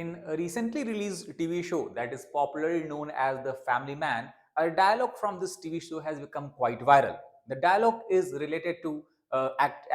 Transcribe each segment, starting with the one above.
In a recently released TV show that is popularly known as The Family Man, a dialogue from this TV show has become quite viral. The dialogue is related to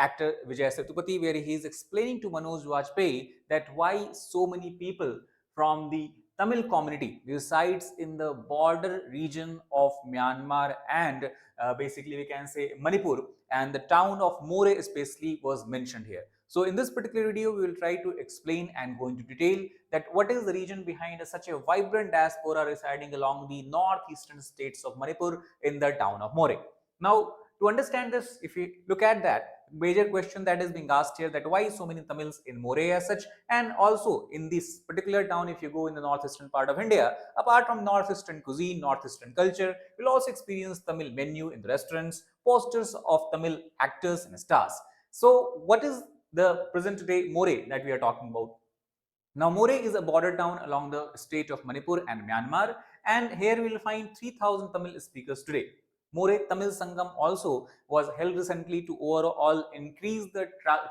actor Vijay Sethupathi, where he is explaining to Manoj Vajpayee that why so many people from the Tamil community resides in the border region of Myanmar and basically we can say Manipur, and the town of More especially was mentioned here. So in this particular video, we will try to explain and go into detail that what is the reason behind such a vibrant diaspora residing along the northeastern states of Manipur in the town of More. Now, to understand this, if you look at that, major question that is being asked here, that why so many Tamils in More as such, and also in this particular town, if you go in the northeastern part of India, apart from northeastern cuisine, northeastern culture, you'll also experience Tamil menu in the restaurants, posters of Tamil actors and stars. So, what is the present day More that we are talking about? Now, More is a border town along the state of Manipur and Myanmar, and here we will find 3,000 Tamil speakers today. More Tamil Sangam also was held recently to overall increase the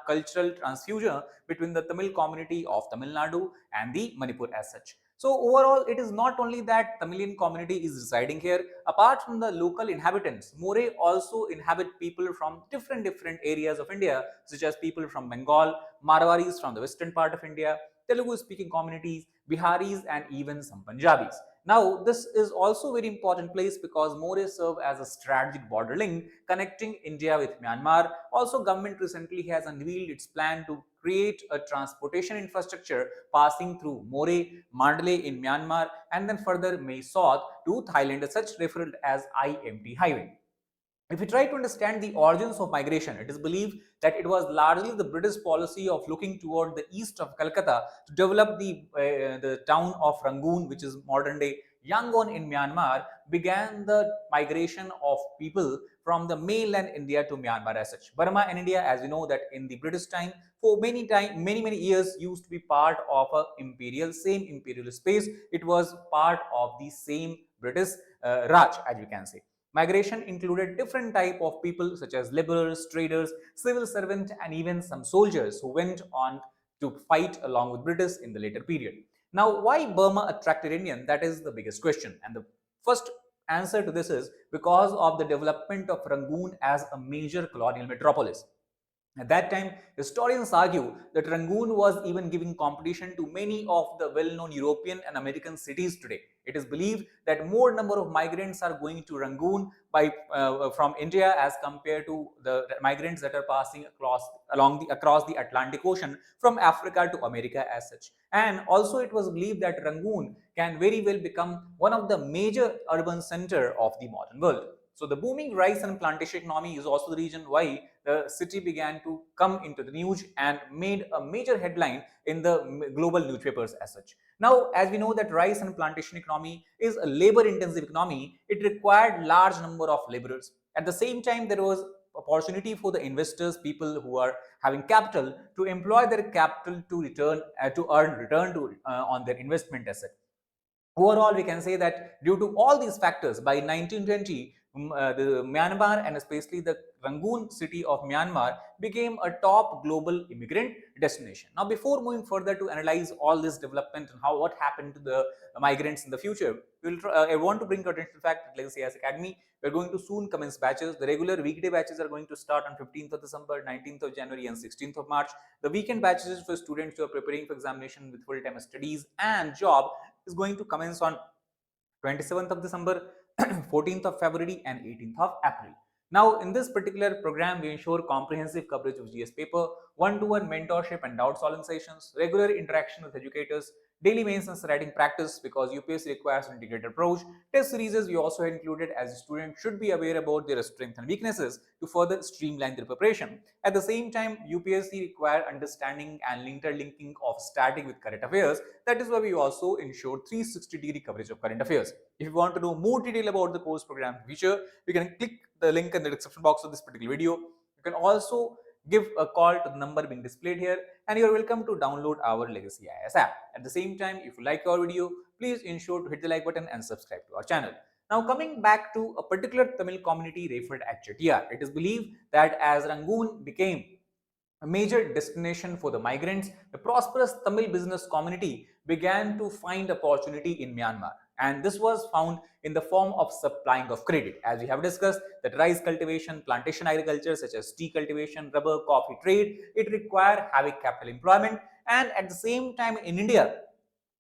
cultural transfusion between the Tamil community of Tamil Nadu and the Manipur as such. So overall, it is not only that Tamilian community is residing here. Apart from the local inhabitants, More also inhabit people from different areas of India, such as people from Bengal, Marwaris from the western part of India, Telugu speaking communities, Biharis, and even some Punjabis. Now, this is also a very important place because More serve as a strategic border link connecting India with Myanmar. Also, government recently has unveiled its plan to create a transportation infrastructure passing through More, Mandalay in Myanmar, and then further Mae Sot to Thailand, such referred as IMT highway. If we try to understand the origins of migration, it is believed that it was largely the British policy of looking toward the east of Calcutta to develop the town of Rangoon, which is modern day Yangon in Myanmar, began the migration of people from the mainland India to Myanmar as such. Burma and India, as we know that in the British time, for many years used to be part of a same imperial space. It was part of the same British Raj, as we can say. Migration included different type of people such as laborers, traders, civil servants, and even some soldiers who went on to fight along with British in the later period. Now, why Burma attracted Indian? That is the biggest question. And the first answer to this is because of the development of Rangoon as a major colonial metropolis. At that time, historians argue that Rangoon was even giving competition to many of the well-known European and American cities today. It is believed that more number of migrants are going to Rangoon from India as compared to the migrants that are passing across the Atlantic Ocean from Africa to America as such. And also, it was believed that Rangoon can very well become one of the major urban center of the modern world. So the booming rice and plantation economy is also the reason why the city began to come into the news and made a major headline in the global newspapers as such. Now, as we know that rice and plantation economy is a labor intensive economy, it required large number of laborers. At the same time, there was opportunity for the investors, people who are having capital, to employ their capital to earn return on their investment asset. Overall, we can say that due to all these factors, by 1920, the Myanmar and especially the Rangoon city of Myanmar became a top global immigrant destination. Now, before moving further to analyze all this development and what happened to the migrants in the future, I want to bring your attention to the fact that Legacy IAS Academy, we're going to soon commence batches. The regular weekday batches are going to start on 15th of December, 19th of January, and 16th of March. The weekend batches is for students who are preparing for examination with full-time studies and job is going to commence on 27th of December, 14th of February, and 18th of April. Now, in this particular program, we ensure comprehensive coverage of GS paper, one-to-one mentorship and doubt solving sessions, regular interaction with educators, daily maintenance writing practice because UPSC requires an integrated approach. Test series we also have included as a student should be aware about their strengths and weaknesses to further streamline their preparation. At the same time, UPSC require understanding and interlinking of static with current affairs. That is why we also ensure 360-degree coverage of current affairs. If you want to know more detail about the course program feature, you can click the link in the description box of this particular video. You can also give a call to the number being displayed here, and you are welcome to download our Legacy IAS app. At the same time, if you like our video, please ensure to hit the like button and subscribe to our channel. Now, coming back to a particular Tamil community referred as Chettiar, it is believed that as Rangoon became a major destination for the migrants, the prosperous Tamil business community began to find opportunity in Myanmar. And this was found in the form of supplying of credit. As we have discussed, that rice cultivation, plantation agriculture such as tea cultivation, rubber, coffee trade, it required having capital employment. And at the same time in India,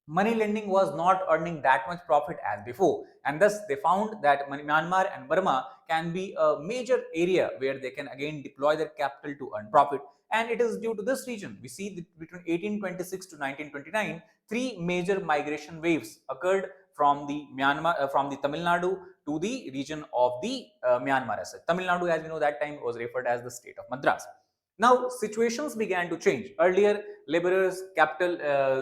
money lending was not earning that much profit as before, and thus they found that Myanmar and Burma can be a major area where they can again deploy their capital to earn profit. And it is due to this region we see that between 1826 to 1929 three major migration waves occurred from the Myanmar from the Tamil Nadu to the region of the Myanmar. As such, Tamil Nadu, as we know, that time was referred as the state of Madras. Now situations began to change. Earlier, laborers, capital,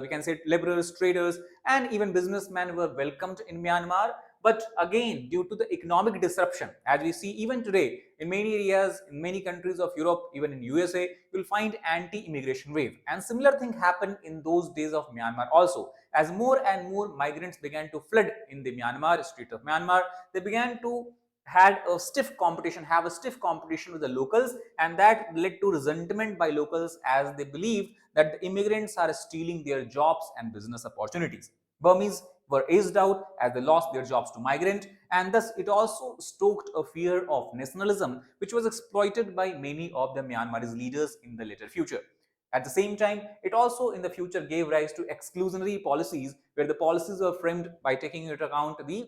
we can say laborers, traders, and even businessmen were welcomed in Myanmar. But again, due to the economic disruption, as we see even today in many areas, in many countries of Europe, even in USA, you'll find anti-immigration wave. And similar thing happened in those days of Myanmar also. As more and more migrants began to flood in the Myanmar, street of Myanmar, they began to have a stiff competition with the locals, and that led to resentment by locals as they believed that the immigrants are stealing their jobs and business opportunities. Burmese were aged out as they lost their jobs to migrant, and thus it also stoked a fear of nationalism which was exploited by many of the Myanmarese leaders in the later future. At the same time, it also in the future gave rise to exclusionary policies, where the policies were framed by taking into account the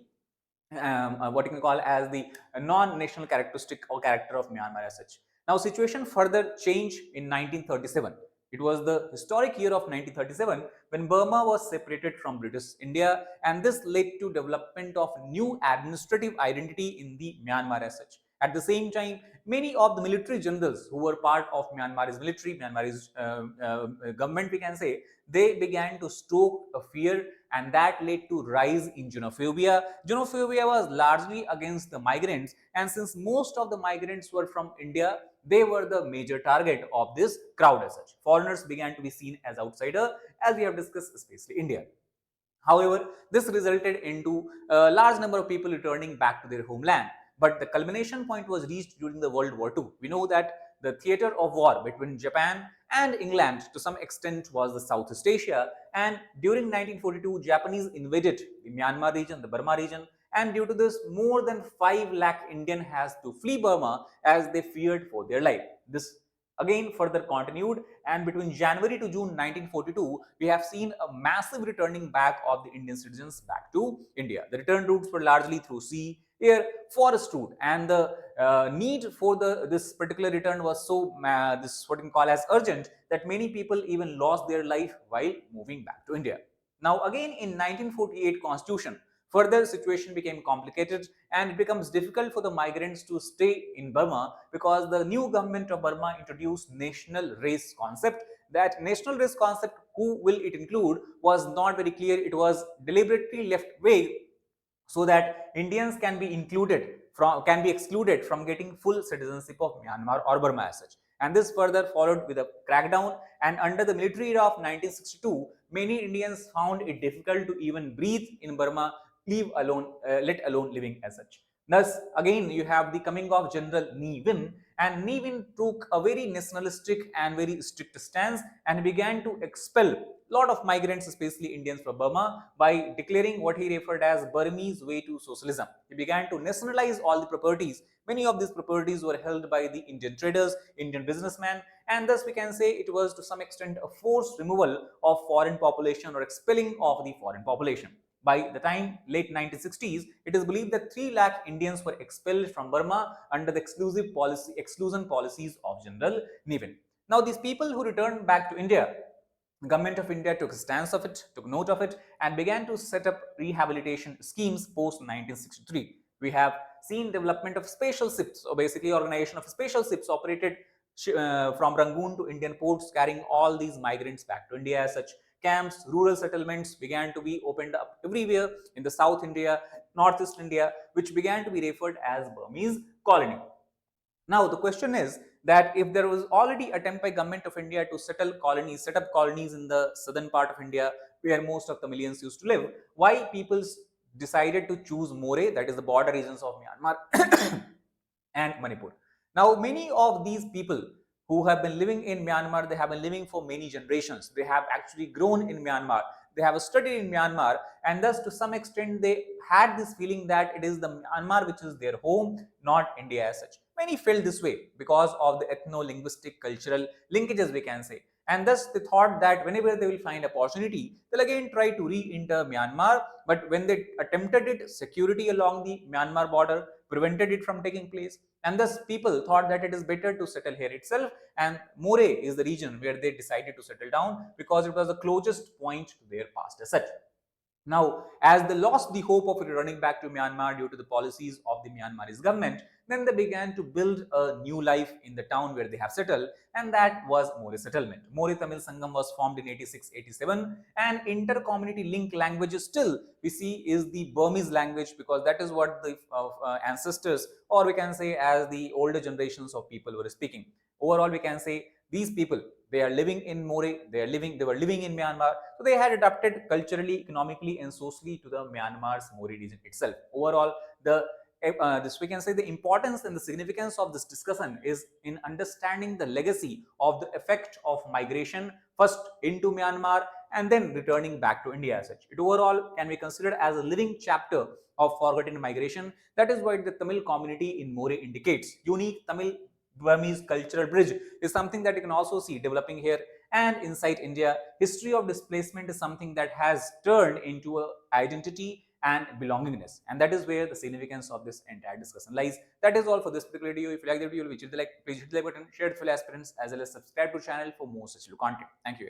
what you can call as the non-national characteristic or character of Myanmar as such. Now, situation further changed in 1937. It was the historic year of 1937 when Burma was separated from British India, and this led to development of new administrative identity in the Myanmar as such. At the same time, many of the military generals who were part of Myanmar's military, Myanmar's government, we can say, they began to stoke a fear, and that led to rise in xenophobia. Xenophobia was largely against the migrants, and since most of the migrants were from India, they were the major target of this crowd as such. Foreigners began to be seen as outsider, as we have discussed, especially India. However, this resulted into a large number of people returning back to their homeland. But the culmination point was reached during the World War II. We know that the theater of war between Japan and England to some extent was the Southeast Asia, and during 1942 Japanese invaded the Myanmar region, the Burma region, and due to this more than 5 lakh Indian has to flee Burma as they feared for their life. This again further continued, and between January to June 1942 we have seen a massive returning back of the Indian citizens back to India. The return routes were largely through sea, air, forest route, and the need for this particular return was so this what you call as urgent that many people even lost their life while moving back to India. Now again in 1948 constitution, further situation became complicated, and it becomes difficult for the migrants to stay in Burma because the new government of Burma introduced national race concept. That national race concept, who will it include, was not very clear. It was deliberately left vague so that Indians can be excluded from getting full citizenship of Myanmar or Burma as such. And this further followed with a crackdown. And under the military era of 1962, many Indians found it difficult to even breathe in Burma, let alone living as such. Thus, again, you have the coming of General Ne Win, and Ne Win took a very nationalistic and very strict stance and began to expel lot of migrants, especially Indians from Burma, by declaring what he referred as Burmese way to socialism. He began to nationalize all the properties. Many of these properties were held by the Indian traders, Indian businessmen, and thus we can say it was to some extent a forced removal of foreign population or expelling of the foreign population. By the time late 1960s, it is believed that 3 lakh Indians were expelled from Burma under the exclusion policies of General Ne Win. Now, these people who returned back to India, the government of India took a stance of it, took note of it, and began to set up rehabilitation schemes post 1963. We have seen development of special ships, or basically organization of special ships operated from Rangoon to Indian ports, carrying all these migrants back to India. As such, camps, rural settlements began to be opened up everywhere in the South India, Northeast India, which began to be referred as Burmese colony. Now, the question is that if there was already attempt by government of India to set up colonies in the southern part of India where most of the millions used to live, why people decided to choose Moreh, that is the border regions of Myanmar and Manipur. Now, many of these people who have been living in Myanmar, they have been living for many generations. They have actually grown in Myanmar. they have studied in Myanmar, and thus to some extent they had this feeling that it is the Myanmar which is their home, not India as such. Many felt this way because of the ethno-linguistic cultural linkages, we can say. And thus they thought that whenever they will find opportunity, they'll again try to re-enter Myanmar. But when they attempted it, security along the Myanmar border prevented it from taking place. And thus people thought that it is better to settle here itself. And More is the region where they decided to settle down because it was the closest point to their past as such. Now, as they lost the hope of returning back to Myanmar due to the policies of the Myanmarese government, then they began to build a new life in the town where they have settled, and that was More settlement. More Tamil Sangam was formed in 86-87, and inter-community link languages still we see is the Burmese language, because that is what the ancestors, or we can say as the older generations of people were speaking. Overall, we can say these people, they are living in More, they were living in Myanmar, so they had adapted culturally, economically, and socially to the Myanmar's More region itself. Overall, this we can say the importance and the significance of this discussion is in understanding the legacy of the effect of migration first into Myanmar and then returning back to India as such. It overall can be considered as a living chapter of forgotten migration. That is what the Tamil community in More indicates. Unique Tamil Burmese cultural bridge is something that you can also see developing here. And inside India, history of displacement is something that has turned into an identity and belongingness. And that is where the significance of this entire discussion lies. That is all for this particular video. If you like the video, please hit the like button, share it with fellow aspirants, as well as subscribe to the channel for more such content. Thank you.